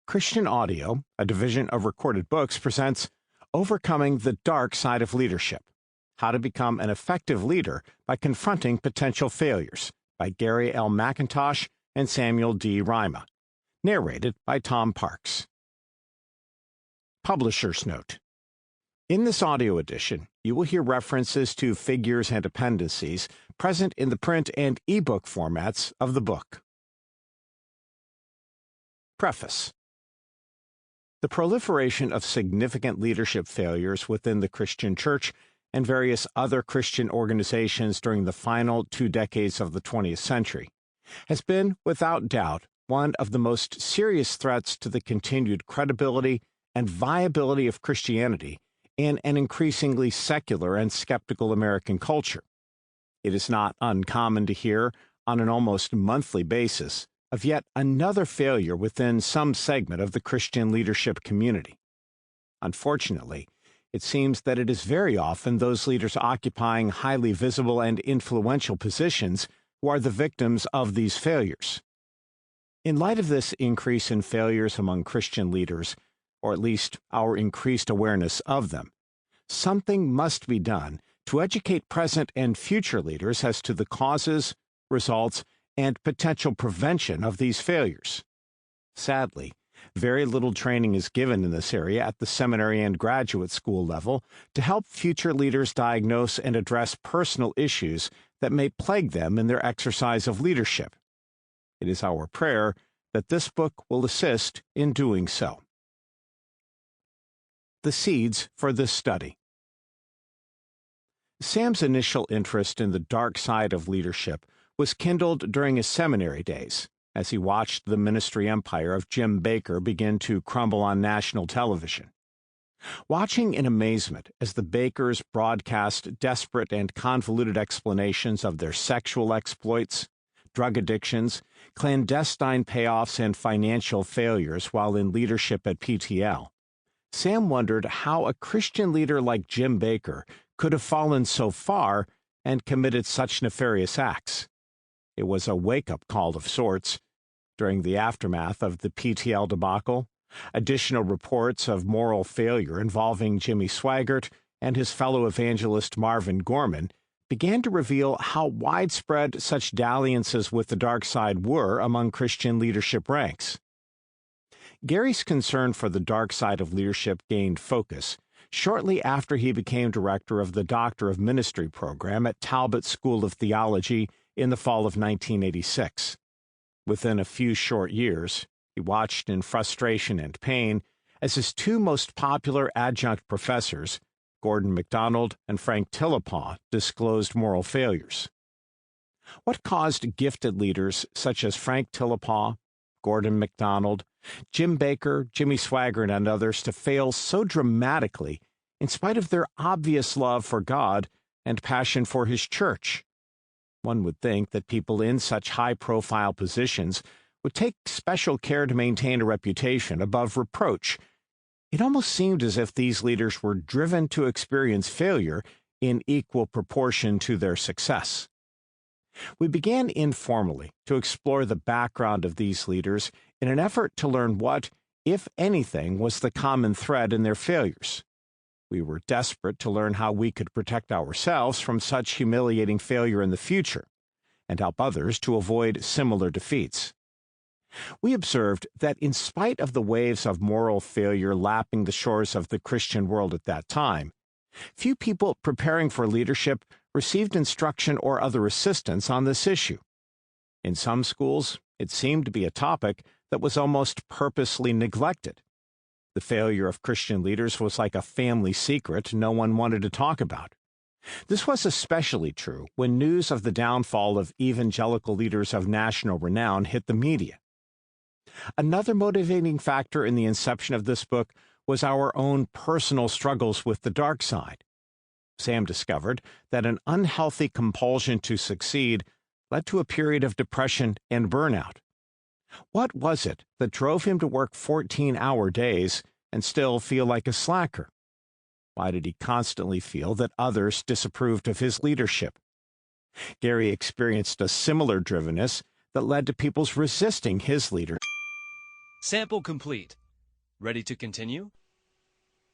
Christian Audio, a division of Recorded Books, presents Overcoming the Dark Side of Leadership: How to Become an Effective Leader by Confronting Potential Failures by Gary L. McIntosh and Samuel D. Rima. Narrated by Tom Parks. Publisher's Note: In this audio edition, you will hear references to figures and appendices present in the print and ebook formats of the book. Preface. The proliferation of significant leadership failures within the Christian Church and various other Christian organizations during the final 2 decades of the 20th century has been, without doubt, one of the most serious threats to the continued credibility and viability of Christianity in an increasingly secular and skeptical American culture. It is not uncommon to hear, on an almost monthly basis, of yet another failure within some segment of the Christian leadership community. Unfortunately, it seems that it is very often those leaders occupying highly visible and influential positions who are the victims of these failures. In light of this increase in failures among Christian leaders, or at least our increased awareness of them, something must be done to educate present and future leaders as to the causes, results, and potential prevention of these failures. Sadly, very little training is given in this area at the seminary and graduate school level to help future leaders diagnose and address personal issues that may plague them in their exercise of leadership. It is our prayer that this book will assist in doing so. The seeds for this study. Sam's initial interest in the dark side of leadership was kindled during his seminary days, as he watched the ministry empire of Jim Bakker begin to crumble on national television. Watching in amazement as the Bakkers broadcast desperate and convoluted explanations of their sexual exploits, drug addictions, clandestine payoffs, and financial failures while in leadership at PTL, Sam wondered how a Christian leader like Jim Bakker could have fallen so far and committed such nefarious acts. It was a wake-up call of sorts. During the aftermath of the PTL debacle, additional reports of moral failure involving Jimmy Swaggart and his fellow evangelist Marvin Gorman began to reveal how widespread such dalliances with the dark side were among Christian leadership ranks. Gary's concern for the dark side of leadership gained focus shortly after he became director of the Doctor of Ministry program at Talbot School of Theology in the fall of 1986. Within a few short years, he watched in frustration and pain as his 2 most popular adjunct professors, Gordon MacDonald and Frank Tillepaugh, disclosed moral failures. What caused gifted leaders such as Frank Tillepaugh, Gordon MacDonald, Jim Bakker, Jimmy Swaggart, and others to fail so dramatically in spite of their obvious love for God and passion for His church? One would think that people in such high-profile positions would take special care to maintain a reputation above reproach. It almost seemed as if these leaders were driven to experience failure in equal proportion to their success. We began informally to explore the background of these leaders in an effort to learn what, if anything, was the common thread in their failures. We were desperate to learn how we could protect ourselves from such humiliating failure in the future and help others to avoid similar defeats. We observed that in spite of the waves of moral failure lapping the shores of the Christian world at that time, few people preparing for leadership received instruction or other assistance on this issue. In some schools, it seemed to be a topic that was almost purposely neglected. The failure of Christian leaders was like a family secret no one wanted to talk about. This was especially true when news of the downfall of evangelical leaders of national renown hit the media. Another motivating factor in the inception of this book was our own personal struggles with the dark side. Sam discovered that an unhealthy compulsion to succeed led to a period of depression and burnout. What was it that drove him to work 14-hour days and still feel like a slacker? Why did he constantly feel that others disapproved of his leadership? Gary experienced a similar drivenness that led to people's resisting his leadership. Sample complete. Ready to continue?